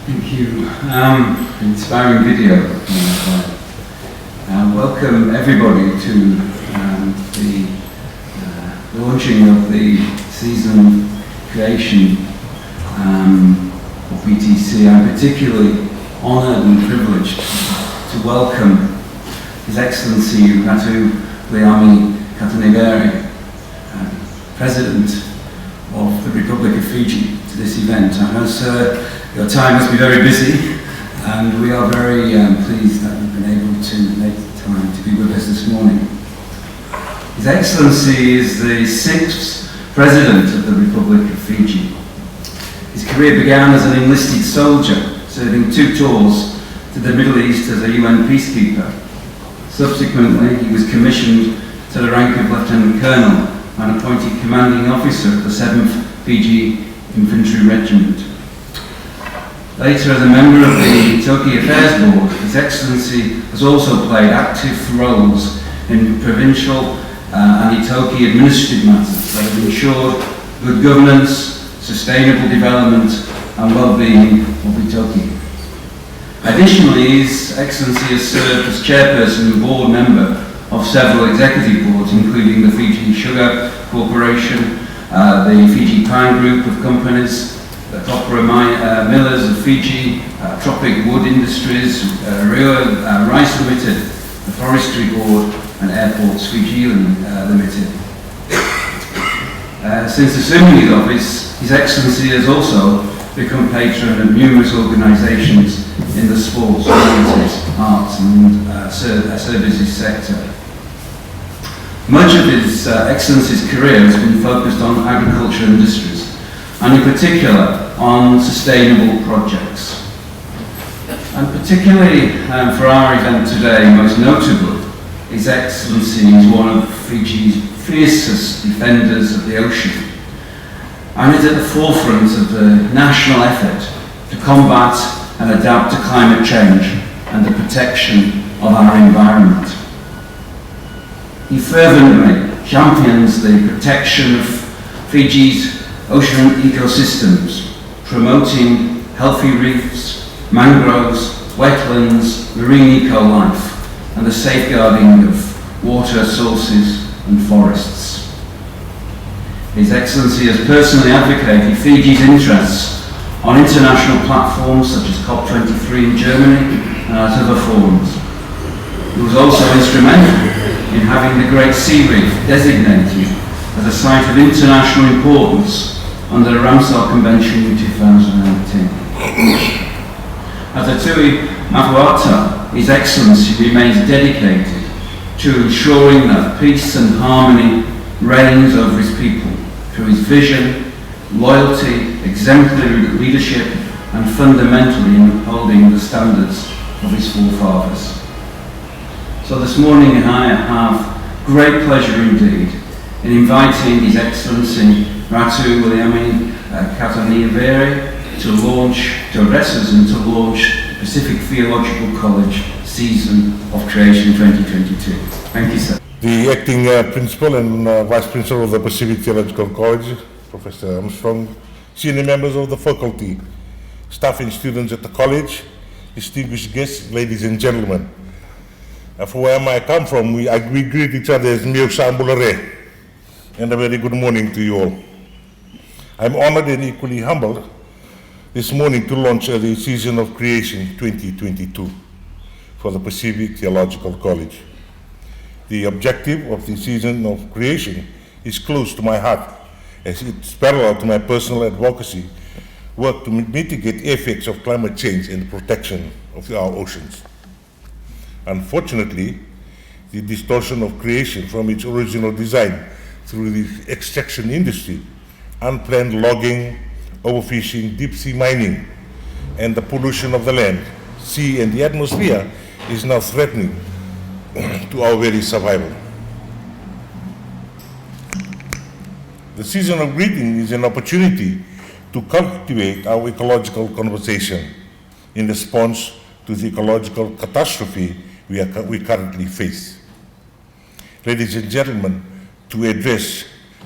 Thank you. Inspiring video. Welcome everybody to the launching of the season creation of BTC. I'm particularly honoured and privileged to welcome His Excellency Ratu Wiliame Katonivere, President of the Republic of Fiji, to this event. I know, sir, your time must be very busy, and we are very pleased that you've been able to make the time to be with us this morning. His Excellency is the 6th President of the Republic of Fiji. His career began as an enlisted soldier, serving 2 tours to the Middle East as a UN peacekeeper. Subsequently, he was commissioned to the rank of Lieutenant Colonel and appointed commanding officer of the 7th Fiji Infantry Regiment. Later, as a member of the Theological Affairs Board, His Excellency has also played active roles in provincial and Itoki administrative matters that have ensured good governance, sustainable development and well-being of Itoki. Additionally, His Excellency has served as chairperson and board member of several executive boards, including the Fiji Sugar Corporation, the Fiji Pine Group of companies, the Copra Millers of Fiji, Tropic Wood Industries, Rio Rice Limited, the Forestry Board, and Airports Fiji Limited. Since assuming his office, His Excellency has also become patron of numerous organisations in the sports, humanities, arts and services sector. Much of His Excellency's career has been focused on agriculture industries, and in particular on sustainable projects. And particularly for our event today, most notably, His Excellency is one of Fiji's fiercest defenders of the ocean, and is at the forefront of the national effort to combat and adapt to climate change and the protection of our environment. He fervently champions the protection of Fiji's ocean ecosystems, promoting healthy reefs, mangroves, wetlands, marine eco-life, and the safeguarding of water sources and forests. His Excellency has personally advocated Fiji's interests on international platforms such as COP23 in Germany and at other forums. He was also instrumental in having the Great Sea Reef designated as a site of international importance under the Ramsar Convention in 2018. As a Tui Mafuata, His Excellency remains dedicated to ensuring that peace and harmony reigns over his people through his vision, loyalty, exemplary leadership, and fundamentally in upholding the standards of his forefathers. So this morning I have great pleasure indeed in inviting His Excellency Ratu Wiliame Katonivere to address us and to launch the Pacific Theological College Season of Creation 2022. Thank you, sir. The acting principal and vice principal of the Pacific Theological College, Professor Armstrong, senior members of the faculty, staff and students at the college, distinguished guests, ladies and gentlemen. For where I come from, we greet each other as Mio Sambulare, and a very good morning to you all. I'm honored and equally humbled this morning to launch the Season of Creation 2022 for the Pacific Theological College. The objective of the Season of Creation is close to my heart, as it's parallel to my personal advocacy work to mitigate effects of climate change and protection of our oceans. Unfortunately, the distortion of creation from its original design through the extraction industry, unplanned logging, overfishing, deep sea mining, and the pollution of the land, sea, and the atmosphere is now threatening to our very survival. The Season of Greeting is an opportunity to cultivate our ecological conversation in response to the ecological catastrophe we currently face. Ladies and gentlemen, to address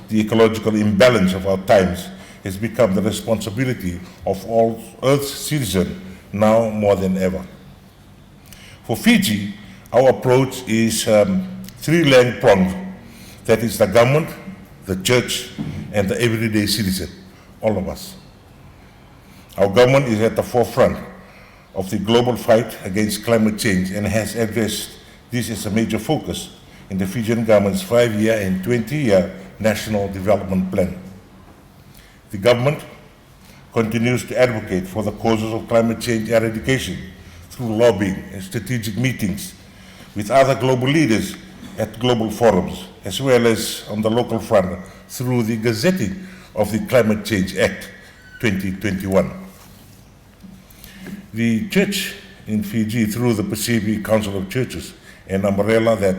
the ecological imbalance of our times, has become the responsibility of all Earth's citizens now more than ever. For Fiji, our approach is three-pronged. That is the government, the church, and the everyday citizen, all of us. Our government is at the forefront of the global fight against climate change and has addressed this as a major focus in the Fijian government's 5-year and 20-year National Development Plan. The government continues to advocate for the causes of climate change eradication through lobbying and strategic meetings with other global leaders at global forums, as well as on the local front through the gazetting of the Climate Change Act 2021. The church in Fiji, through the Pacific Council of Churches, an umbrella that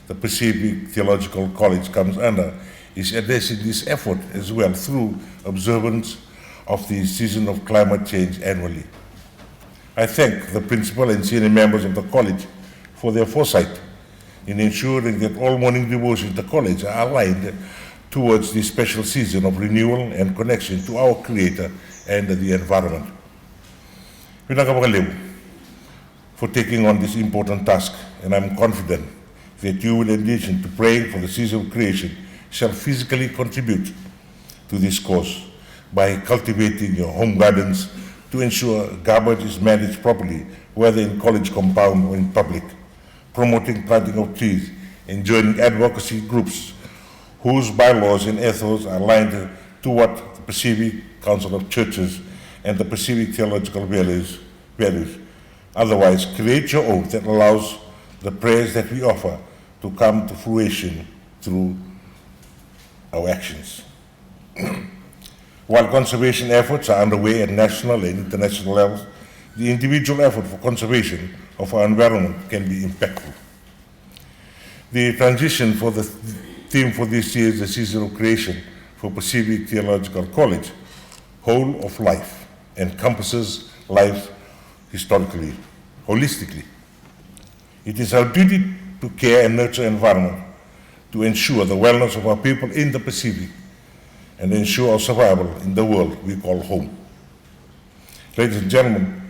the Pacific Theological College comes under, is addressing this effort as well through observance of the season of climate change annually. I thank the principal and senior members of the college for their foresight in ensuring that all morning devotions at the college are aligned towards this special season of renewal and connection to our Creator and the environment. Pinakapakaliw for taking on this important task, and I'm confident that you will, in addition to praying for the season of creation, shall physically contribute to this cause by cultivating your home gardens to ensure garbage is managed properly, whether in college compound or in public, promoting planting of trees, and joining advocacy groups whose bylaws and ethos are aligned to what the Pacific Council of Churches and the Pacific Theological values. Otherwise, create your own that allows the prayers that we offer to come to fruition through our actions. While conservation efforts are underway at national and international levels, the individual effort for conservation of our environment can be impactful. The transition for the theme for this year is the season of creation for Pacific Theological College, whole of life, encompasses life historically, holistically. It is our duty to care and nurture environment, to ensure the wellness of our people in the Pacific, and ensure our survival in the world we call home. Ladies and gentlemen,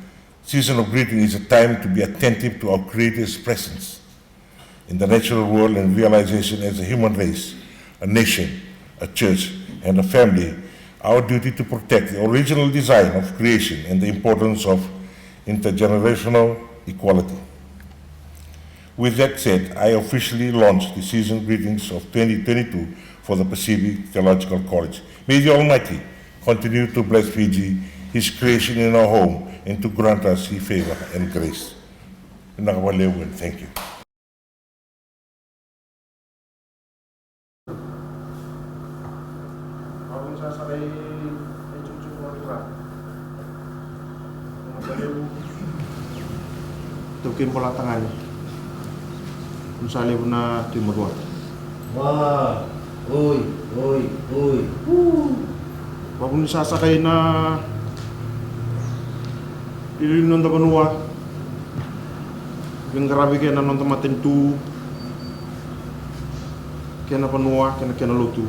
season of greeting is a time to be attentive to our Creator's presence in the natural world and realization as a human race, a nation, a church, and a family, our duty to protect the original design of creation and the importance of intergenerational equality. With that said, I officially launched the season greetings of 2022 for the Pacific Theological College. May the Almighty continue to bless Fiji, His creation in our home, and to grant us His favor and grace. And thank you. Tukin bola tangan. Misalnya puna timur luar. Wah, oi. Wapun sasakay na ilinon ta banua. Yung grabe kaya na nonton matentu. Kaya na banua, kaya na lutu.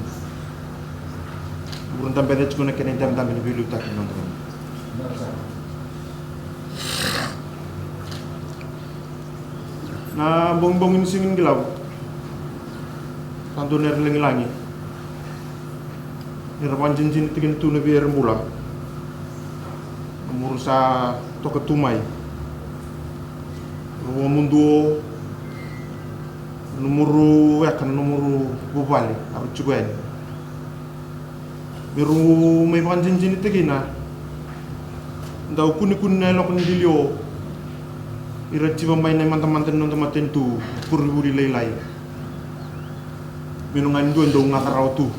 Bukan tampil aja kena kena tampil bilu tak nonton. Na bong-bong ini singin gilaw. Tanto ner langi-langi. Nirapan cincin tikin tu nabi rembulan. Umur sa toka tumai. Ruwa mundo. Numuru yakan numuru bubali. Aru cuguen. Biru may pakan cincin tikin na. Daw kuni-kuni na lokon dilio. Iraci pemain mantan-mantan nonton tu puri lelai. Minungan dua ndong ngakarau tu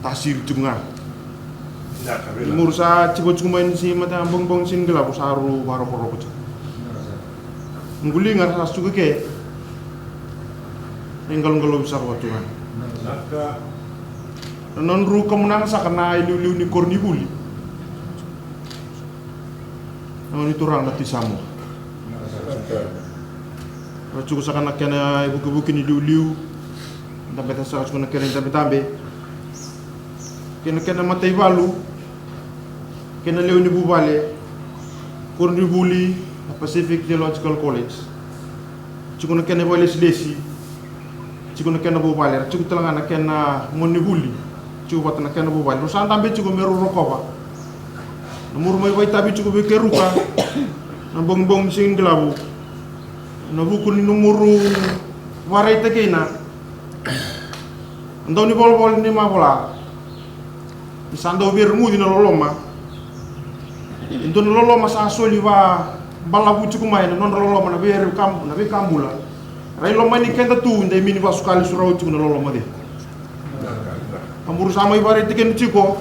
tasir cunga. Mursa cibo cumain si mata bong sin gelap saru baru poro kucu. Nguli ngarasa juga ke. Enggal bisa waturan. Non ru kemenang sakana ilu ni korni buli. Non itu orang nanti samu. Racu sakana kena ibu-ibu kini liu-liu. Sampai tak salah cuma kena tambe-tambe. kena Maivalili, kena leo ni bubale, Katonivere, Pacific Theological College. Cikuna kena bole silesi, cikuna kena bubale, ciku telangana kena Maivalili, ciku batana kena bubale. Rusan tambe ciku meru rokova. Namur mai vai tabi ciku bekeruka, na bong sing gelabu. Na buku ni numuru warai tekena. Andau ni bol ni mabola. Isandau bermu di loloma. Itu loloma sa soli wa balabu ciku mai non loloma na be kambula. Rai loma ni kenda tu ndai mini vasukali surau ciku loloma de. Amuru sama ibare tiken ciko.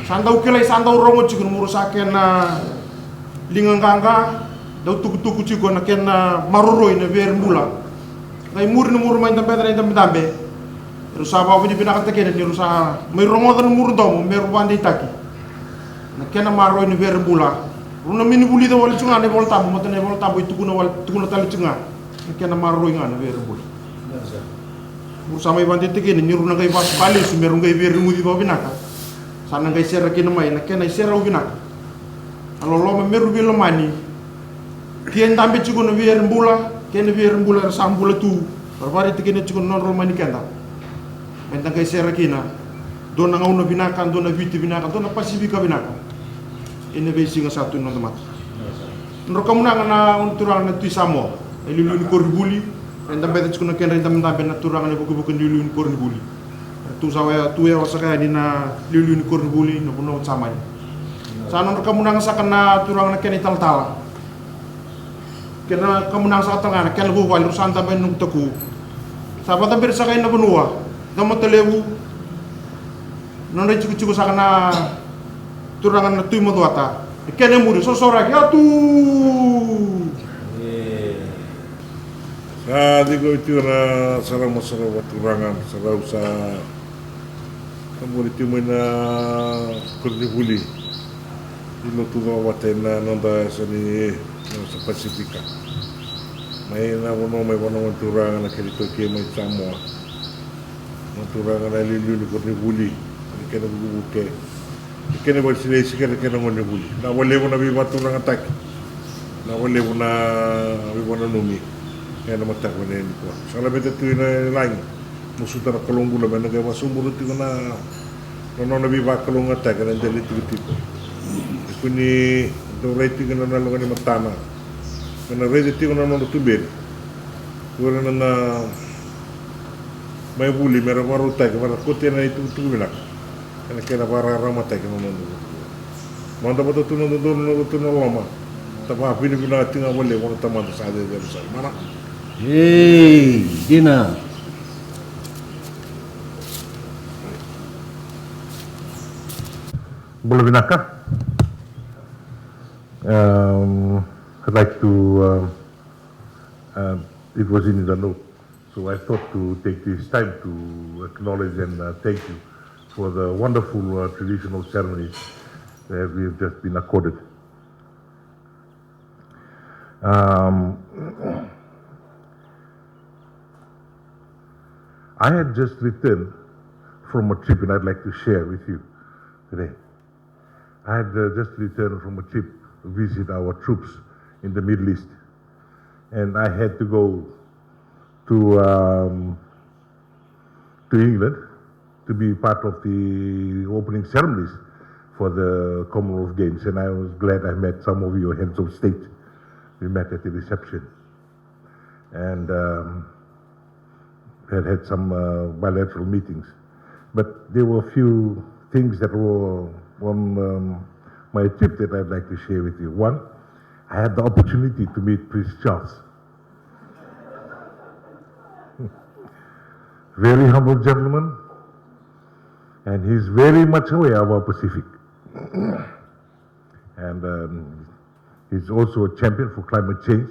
Sandau kelai sandau rongo ciku muru sakena linganganga dau tuku ciko na kena maroroi na bermula. Ngai mur main tambe. Rusa bawa punya pindah kata kena ni rusa merongo dan mur dom merwandi taki. Na kena maroroi na bermula. Runa mini buli da wal cunga ne wal tabu matane wal tabu itu kuna tali cunga. Na kena maroroi ngana bermula. Rusa mai bandi taki ni runa ngai vas bali su merungai bermudi bawa binaka. Sana ngai sera kena mai na kena sera ubinaka. Alolo meru bilo mani. Kien tambe cikuna bermula, kena bermula sambula tu. Barbari tikene cikuna non romani kenda. Mentang kai sera kina. Dona ngauna binaka, dona viti binaka, dona pasifika binaka. Ini besi satu non temat. Nro kamunanga na unturang na tui Samoa. Elilu ni Katonivere, rendam beta cikuna kena rendam tambe na turang na buku lilu ni Katonivere. Tu sawa tu ya wasaka ni na lilu ni Katonivere na puno samai. Sana nro kamunanga sakana turang na kena tal-tala. Kena kamunang sa katangana kena buwal rusan tambe nung taku. Sabat tampir sakay na benua. Dama telewu. Nonday ciku sakana turangan na tuy motuata. Kena muri sosora atu. Digo itu na sarang turangan sarau sa kamu itu mana Katonivere. Ilo tu watena nonda sani sa Pasifika. May wano turangan na kerito ke may Samoa. Turangan na lilu ni Katonivere. Kena bubuke. Kena bersilesi kena Katonivere. Na wale mo na biba turangan tak. Na wale mo na biba na numi. Kena matak mo na yun ko. Sala beta tuwi na lang. Musuta na kalunggula ba na gawa sumurut ko na na biba kalungan tak. Kena dali tipo. Kuni doreti kana na lugani matana kana redeti kana no tubir kura na Maivalili mera maruta ke mara kote na itu tubila kana kena para ramata ke no manda batu tu no tu no lama tapa pini bina tinga wale wana tamanda sade de mana Hey, Dina. boleh binaka. I'd like to, it was in the note, so I thought to take this time to acknowledge and thank you for the wonderful traditional ceremonies that we have just been accorded. I had just returned from a trip, and I'd like to share with you today. I had just returned from a trip to visit our troops in the Middle East, and I had to go to England to be part of the opening ceremonies for the Commonwealth Games, and I was glad I met some of your heads of state. We met at the reception, and had some bilateral meetings. But there were a few things that were on my trip that I'd like to share with you. One, I had the opportunity to meet Prince Charles. Very humble gentleman, and he's very much aware of our Pacific. And he's also a champion for climate change,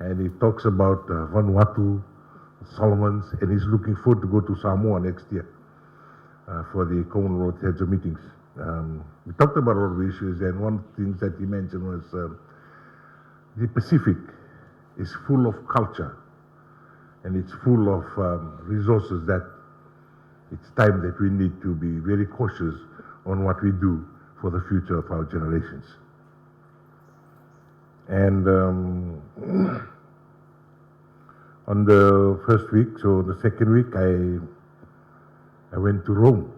and he talks about Vanuatu, Solomons, and he's looking forward to go to Samoa next year for the Commonwealth Heads of Meetings. We talked about all the issues, and one of the things that he mentioned was the Pacific is full of culture, and it's full of resources that it's time that we need to be very cautious on what we do for the future of our generations. And on the first week, so the second week, I went to Rome.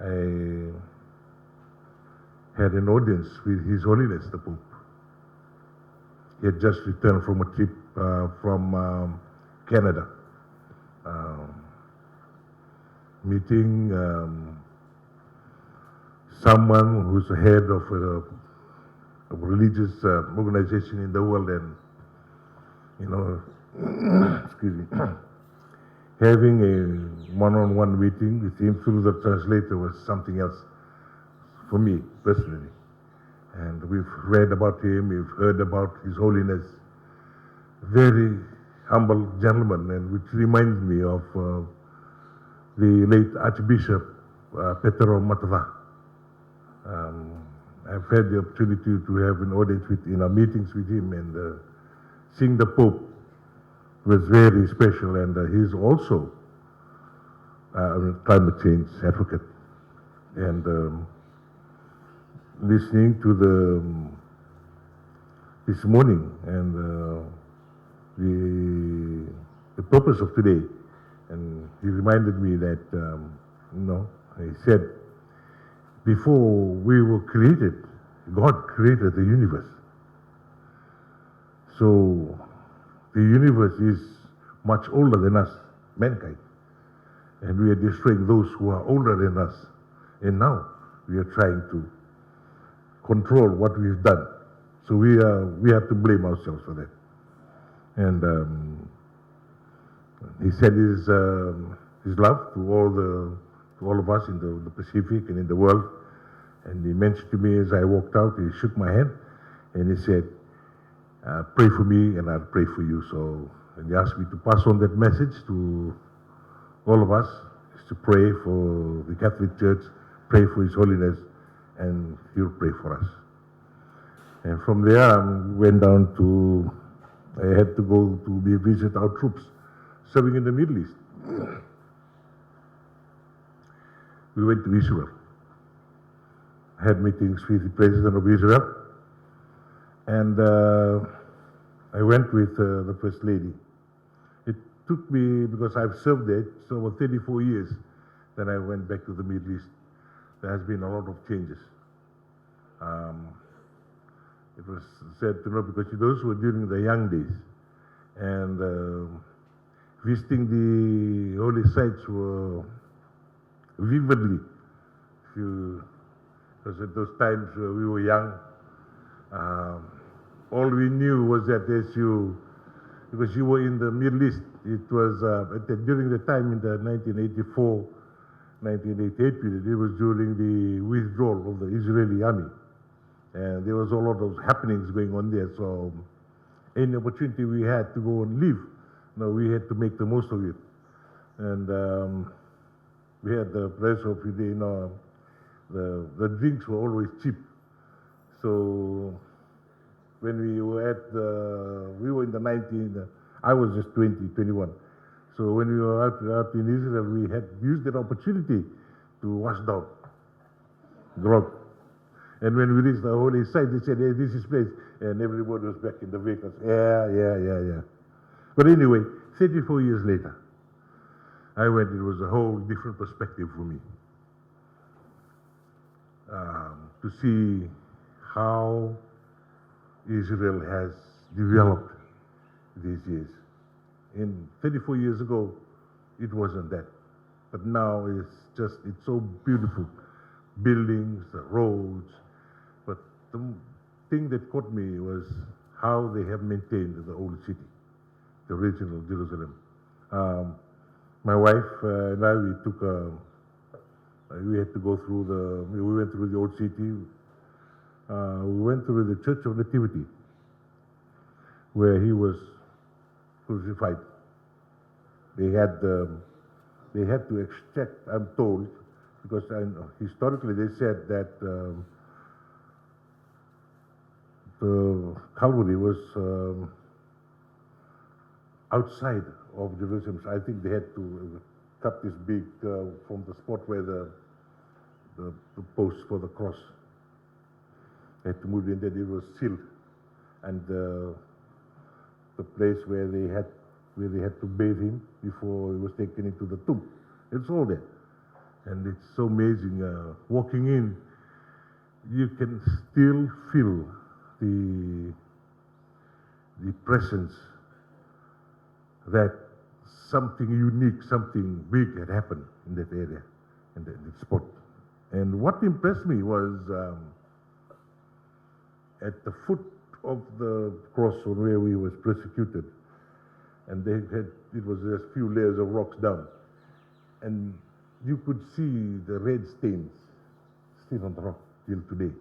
I had an audience with His Holiness the Pope. He had just returned from a trip from Canada, meeting someone who's the head of a religious organization in the world, and excuse me, having a one-on-one meeting with him through the translator was something else for me personally. And we've read about him, we've heard about His Holiness, very humble gentleman, and which reminds me of the late Archbishop Petero Matava. I've had the opportunity to have an audience in our meetings with him, and seeing the Pope was very special, and he's also a climate change advocate. And listening to this morning and the purpose of today, and he reminded me that he said, before we were created, God created the universe. So the universe is much older than us, mankind, and we are destroying those who are older than us. And now we are trying to control what we've done. So we have to blame ourselves for that. And he said his love to all of us in the Pacific and in the world. And he mentioned to me as I walked out, he shook my hand and he said, pray for me and I'll pray for you. So, and he asked me to pass on that message to all of us, is to pray for the Catholic Church, pray for His Holiness, and He'll pray for us. And from there, I went down to, I had to go to visit our troops serving in the Middle East. We went to Israel, had meetings with the President of Israel, and I went with the First Lady. It took me, because I've served there, it's over 34 years, then I went back to the Middle East. There has been a lot of changes. It was sad to know, because those were during the young days, and visiting the holy sites were vividly, because at those times we were young. All we knew was that because you were in the Middle East, it was during the time in the 1984, 1988 period, it was during the withdrawal of the Israeli army. And there was a lot of happenings going on there. So any opportunity we had to go and live, we had to make the most of it. And we had the pleasure of the drinks were always cheap. So when we were we were in the I was just 20, 21. So when we were out in Israel, we had used that opportunity to wash down drunk. And when we reached the holy site, they said, hey, this is place. And everybody was back in the vehicles. Yeah. But anyway, 34 years later, I went, it was a whole different perspective for me. To see how Israel has developed these years. 34 years ago, it wasn't that. But now it's so beautiful. Buildings, the roads. But the thing that caught me was how they have maintained the old city, the original Jerusalem. My wife and I, we had to go through we went through the old city. We went through the Church of Nativity, where he was crucified. They had to extract, I'm told, because historically they said that the Calvary was outside of Jerusalem. So I think they had to cut this big from the spot where the post for the cross. They had to move in that it was sealed, and the place where they had to bathe him before he was taken into the tomb. It's all there, and it's so amazing. Walking in, you can still feel the presence that something unique, something big had happened in that area, in that spot. And what impressed me was at the foot of the cross on where we was persecuted, and it was just a few layers of rocks down, and you could see the red stains still on the rock till today.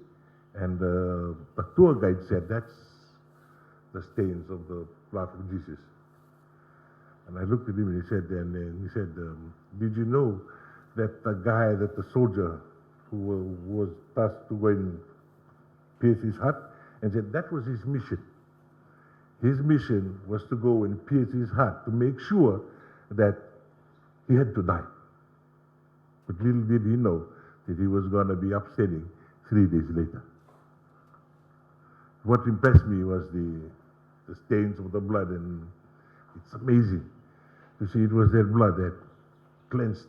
And the tour guide said that's the stains of the blood of Jesus. And I looked at him and he said, did you know that the soldier who was tasked to go and pierce his heart, and said that was his mission. His mission was to go and pierce his heart to make sure that he had to die. But little did he know that he was going to be upstanding 3 days later. What impressed me was the stains of the blood, and it's amazing to see it was that blood that cleansed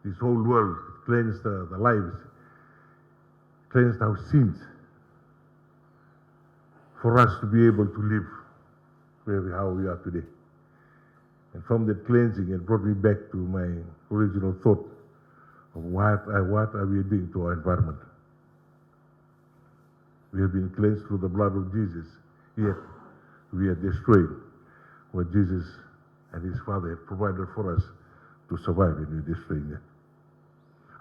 this whole world, cleansed the lives, cleansed our sins, for us to be able to live how we are today. And from that cleansing, it brought me back to my original thought of what are we doing to our environment. We have been cleansed through the blood of Jesus, yet we are destroying what Jesus and his Father have provided for us to survive, and we're destroying that.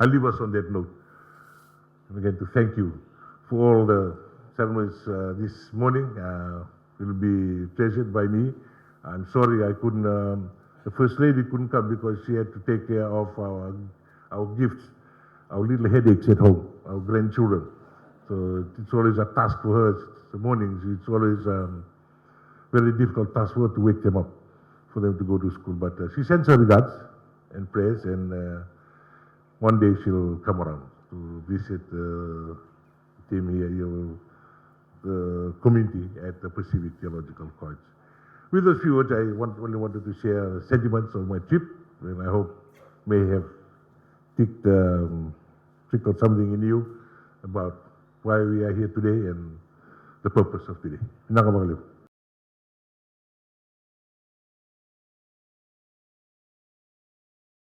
I'll leave us on that note. And again, to thank you for all the ceremonies this morning. Will be treasured by me. I'm sorry I couldn't, the First Lady couldn't come because she had to take care of our gifts, our little headaches at home, our grandchildren. So it's always a task for her. The mornings, it's always very difficult task for her to wake them up, for them to go to school. But she sends her regards and prayers, and one day she'll come around to visit the team here, the community at the Pacific Theological College. With those few words, I only wanted to share sentiments of my trip, and I hope may have trickled something in you about why we are here today and the purpose of today. Naka mga liw.